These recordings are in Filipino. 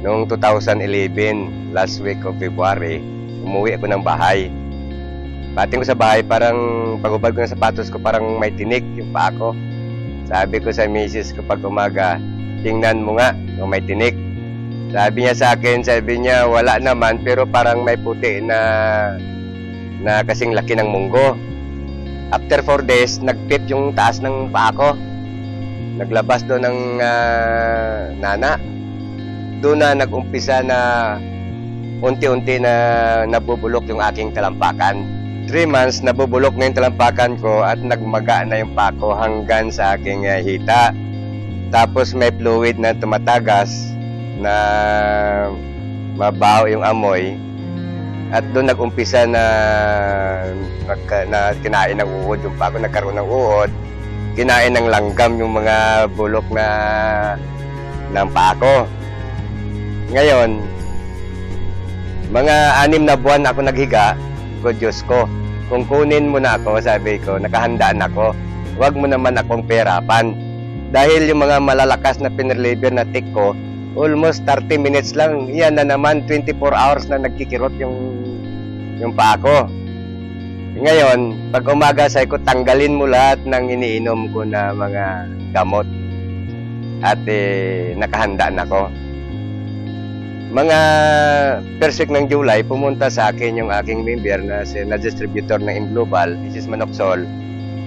Noong 2011, last week of February, umuwi ako ng bahay. Pating ko sa bahay, parang pag-ubad ko ng sapatos ko, parang may tinik yung paa ko. Sabi ko sa misis ko pag umaga, tingnan mo nga kung may tinik. Sabi niya sa akin, sabi niya wala naman, pero parang may puti na kasing laki ng munggo. After 4 days, nagpip yung taas ng paa ko. Naglabas doon ng nana. Doon na nag-umpisa na unti-unti na nabubulok yung aking talampakan. 3 months, nabubulok na yung talampakan ko at nagmaga na yung paa ko hanggang sa aking hita. Tapos may fluid na tumatagas na mabaho yung amoy. At doon nag-umpisa na kinain ng uod yung paa ko, nagkaroon ng uod. Kinain ng langgam yung mga bulok ng paa ko. Ngayon, mga 6 na buwan ako naghiga, ko Diyos ko, kung kunin mo na ako, sabi ko, nakahandaan ako, huwag mo naman akong perapan. Dahil yung mga malalakas na pinreliver na tick ko, almost 30 minutes lang, yan na naman, 24 hours na nagkikirot yung paa ko. Ngayon, pag umaga sabi ko, tanggalin mo lahat ng iniinom ko na mga gamot. At nakahandaan ako. Mga first week ng July, pumunta sa akin yung aking member na distributor ng Imglobal, Mrs. Manoxol,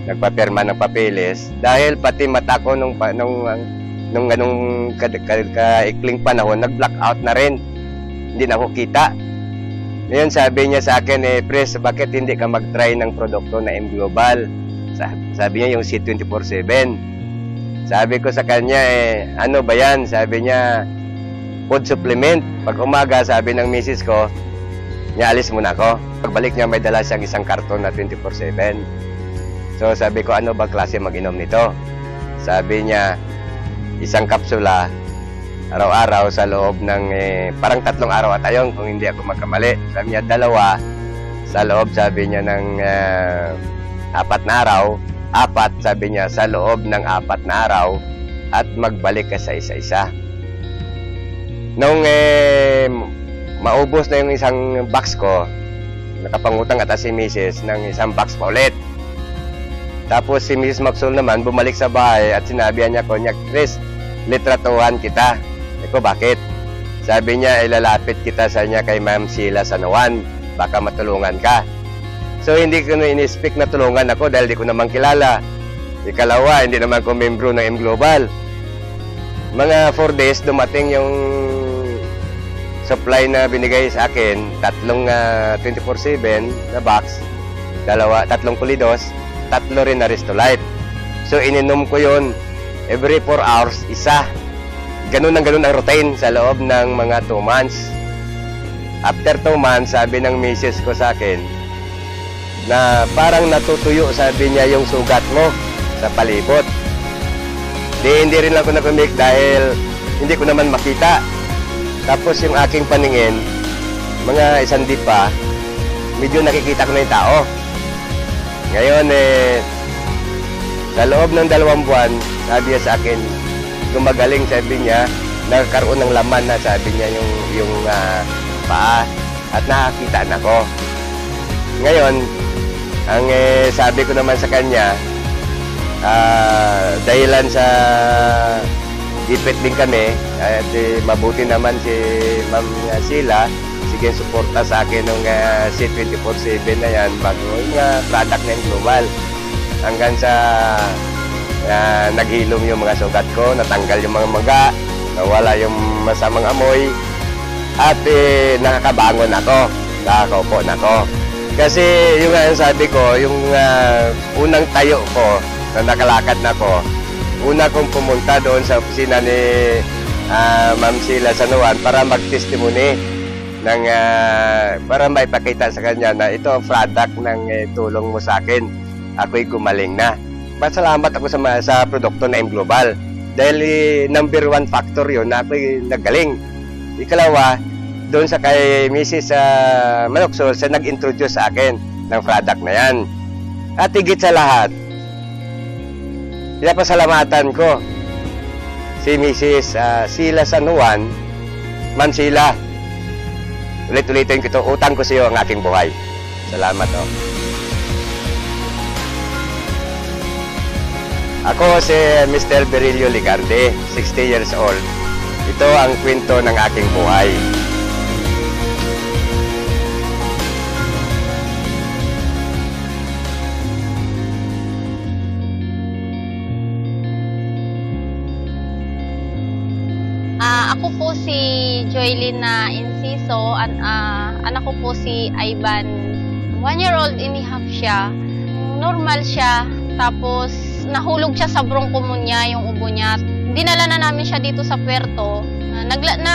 nagpapirma ng papeles. Dahil pati mata ko nung kaikling panahon, nag-blackout na rin. Hindi na ako kita. Ngayon sabi niya sa akin, Pres, bakit hindi ka mag-try ng produkto na Imglobal? Sabi niya yung C24/7. Sabi ko sa kanya, ano ba yan? Sabi niya, food supplement. Pag umaga, sabi ng misis ko, niya alis muna ako. Pagbalik niya, may dala siyang isang karton na 24/7. So sabi ko, ano ba klase mag-inom nito? Sabi niya, isang kapsula, araw-araw sa loob ng parang 3 araw at ayong kung hindi ako magkamali. Sabi niya 2 sa loob, sabi niya ng 4 na araw, 4 sabi niya sa loob ng 4 na araw at magbalik ka sa isa-isa. Nung maubos na yung isang box ko, nakapangutang ata si Mrs. ng isang box pa ulit. Tapos si Mrs. Maxwell naman bumalik sa bahay at sinabihan niya ko, Chris, litratuhan kita. Eko, bakit? Sabi niya, ilalapit kita sa niya kay Ma'am Sheila Sanoan. Baka matulungan ka. So, hindi ko na in-speak na tulungan ako dahil di ko naman kilala. Ikalawa, hindi naman ko membro ng Imglobal. Mga 4 days, dumating yung supply na binigay sa akin. 3 24/7 na box. 3 pulidos. 3 rin na Restolife. So, ininom ko yun every 4 hours, isa. Ganun ang routine sa loob ng mga 2 months. After 2 months, sabi ng misis ko sa akin na parang natutuyo, sabi niya, yung sugat mo sa palibot. Hindi rin ako nakumik dahil hindi ko naman makita. Tapos yung aking paningin, mga 1 di pa, medyo nakikita ko na yung tao. Ngayon, sa loob ng 2 buwan, sabi niya sa akin, gumagaling, sabi niya, nagkaroon ng laman na, sabi niya, yung paa at nakakita na ko. Ngayon, ang sabi ko naman sa kanya, dahilan sa ipit din kami, at mabuti naman si Ma'am Sheila, sige, suporta sa akin ng C24/7 na yan, bago yung product na Imglobal. Hanggang sa naghilom yung mga sugat ko, natanggal yung mga maga, nawala yung masamang amoy, at nakakabangon ako, nakakaupo na ako. Kasi yung sabi ko, yung unang tayo ko, na nakalakad na ko, una kong pumunta doon sa opisina ni Ma'am Sheila Sanoan para mag-testimony ng, para maipakita sa kanya na ito ang product ng tulong mo sa akin. Ako'y gumaling na. Pasalamat ako sa produkto na Imglobal. Dahil number 1 factor yun na ako'y nagaling. Ikalawa, doon sa kay Mrs. Manoxol, siya nag-introduce sa akin ng product na yan. At higit sa lahat, pinapasalamatan ko si Mrs. Sheila San Juan Ma'am Sheila, ulit-ulitin ko ito, utang ko sa iyo ang aking buhay. Salamat, oh. Ako si Mr. Berilio Ligarde, 60 years old. Ito ang kwento ng aking buhay. Ako po si Joylyn na Inciso. Anak ko po si Ivan. 1-year-old and a half siya. Normal siya. Tapos nahulog siya sa bronchopneumonia yung ubo niya. Dinala na namin siya dito sa puerto.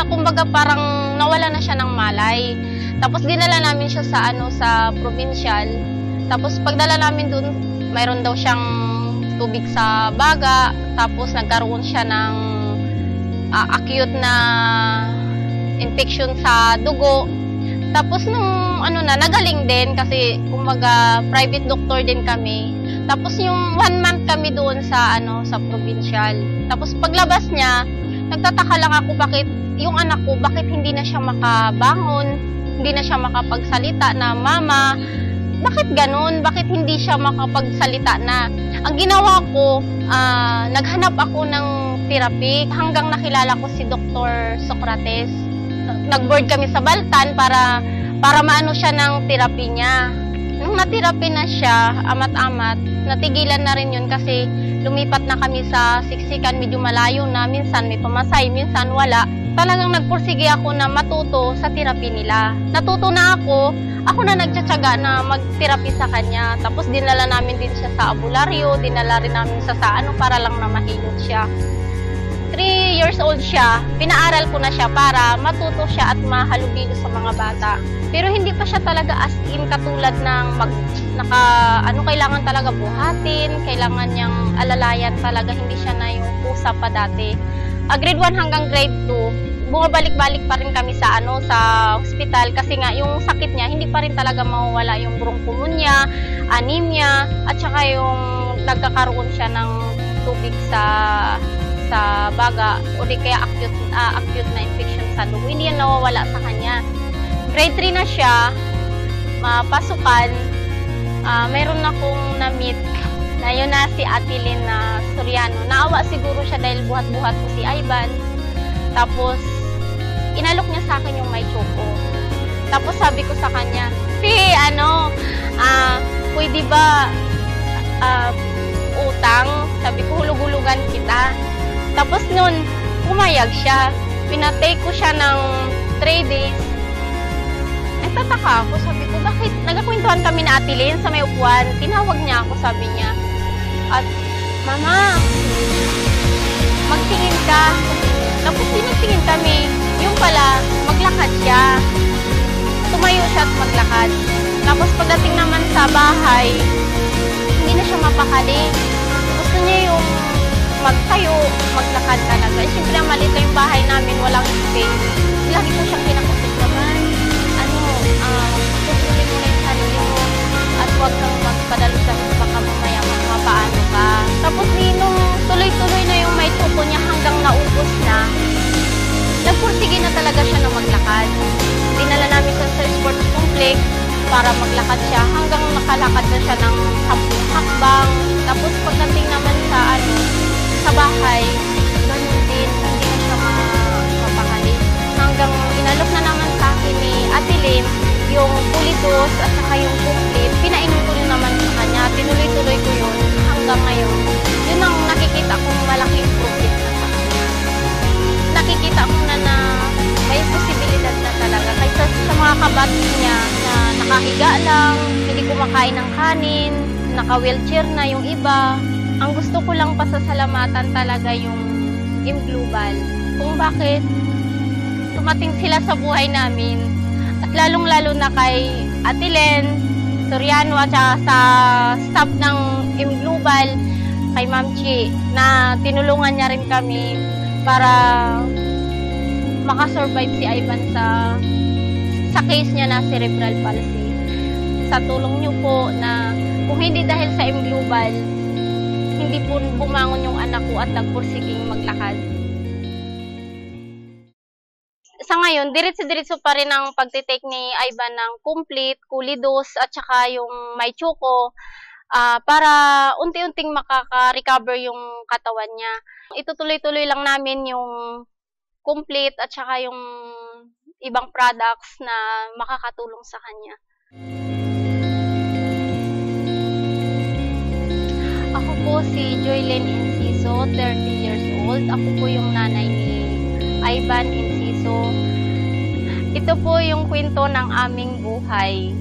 Kumbaga parang nawala na siya ng malay. Tapos dinala namin siya sa provincial. Tapos pagdala namin dun, mayroon daw siyang tubig sa baga. Tapos nagkaroon siya ng acute na infection sa dugo. Tapos nung nagaling din kasi kumbaga private doctor din kami. Tapos yung 1 month kami doon sa provincial. Tapos paglabas niya, nagtataka lang ako bakit hindi na siya makabangon, hindi na siya makapagsalita na mama. Bakit ganun? Bakit hindi siya makapagsalita na? Ang ginawa ko, naghanap ako ng therapy hanggang nakilala ko si Dr. Socrates. Nag-board kami sa Baltan para maano siya ng therapy niya. Nung na-therapy na siya, amat-amat, natigilan na rin yun kasi lumipat na kami sa Siksikan, medyo malayo na, minsan may pamasay, minsan wala. Talagang nagpursige ako na matuto sa therapy nila. Natuto na ako na nagtsatsaga na mag-therapy sa kanya. Tapos dinala namin din siya sa albularyo, dinala rin namin siya sa para lang na mahilot siya. 3 years old siya, pinaaral ko na siya para matuto siya at mahalubilo sa mga bata. Pero hindi pa siya talaga as in katulad ng kailangan talaga buhatin, kailangan niyang alalayan talaga, hindi siya na yung pusa pa dati. Grade 1 hanggang grade 2, bumabalik-balik pa rin kami sa hospital kasi nga yung sakit niya hindi pa rin talaga mawawala, yung bronchopneumonia, anemia, at saka yung nagkakaroon siya ng tubig sa baga o di kaya acute na infection sa dugo. Hindi yan nawawala sa kanya. Grade 3 na siya, pasukan, meron akong na-meet na yun na si Ate Lynn na Soriano. Naawa siguro siya dahil buhat-buhat ko si Ivan. Tapos, inalok niya sa akin yung may choco. Tapos sabi ko sa kanya, pwede ba utang? Sabi ko, hulug-hulugan kita. Tapos nun, pumayag siya. Pinatake ko siya ng 3 days. Tataka ako, sabi ko, bakit? Nagkakwentuhan kami na Ate Lynn sa may upuan. Tinawag niya ako, sabi niya. At, Mama, magtingin ka. Tapos tinagtingin kami. Yung pala, maglakad siya. Tumayo siya at maglakad. Tapos pagdating naman sa bahay, hindi na siya mapakali. Gusto niya yung magtayo, maglakad talaga. Siyempre, maliit na yung bahay namin, walang space. Lagi ko siyang kinakusap naman. Tutuloy mo na yung sarili mo at huwag kang magpadalo-dalos baka mamaya mapaano ka. Tapos nung tuloy-tuloy na yung may tuko niya hanggang naubos na, nagpursige na talaga siya na maglakad. Dinala namin siya sa sports complex para maglakad siya hanggang nakalakad na siya ng 10 hakbang. Tapos pagdating naman sa bahay, ganun din, hindi na siya mapakali. Hanggang inalok na naman sa akin ni Ate Lynn yung pulitos at saka yung complete, pinainom ko rin naman sa kanya. Tinuloy-tuloy ko yun hanggang ngayon. Yun ang nakikita kong malaking improvement na sa kanya. Nakikita ko na may posibilidad na talaga. Kaysa sa mga kabati niya na nakahiga lang, hindi kumakain ng kanin, naka-wheelchair na yung iba. Ang gusto ko lang pasasalamatan talaga yung Global. Kung bakit tumating sila sa buhay namin. At lalong-lalo na kay Ate Lynn Soriano at saka sa staff ng Global, kay Ma'am Chi, na tinulungan niya rin kami para makasurvive si Ivan sa case niya na cerebral palsy. Sa tulong niyo po na kung hindi dahil sa Global, hindi po bumangon yung anak ko at nagpursiging maglakad. Sa sa ngayon, diretso-diretso pa rin ang pagtitake ni Ivan ng complete, kulidos, at saka yung may chuko, para unti-unting makaka-recover yung katawan niya. Itutuloy-tuloy lang namin yung complete at saka yung ibang products na makakatulong sa kanya. Ako po si Joylyn Inciso, 30 years old. Ako po yung nanay ni Ivan Inciso. Ito po yung kwento ng aming buhay.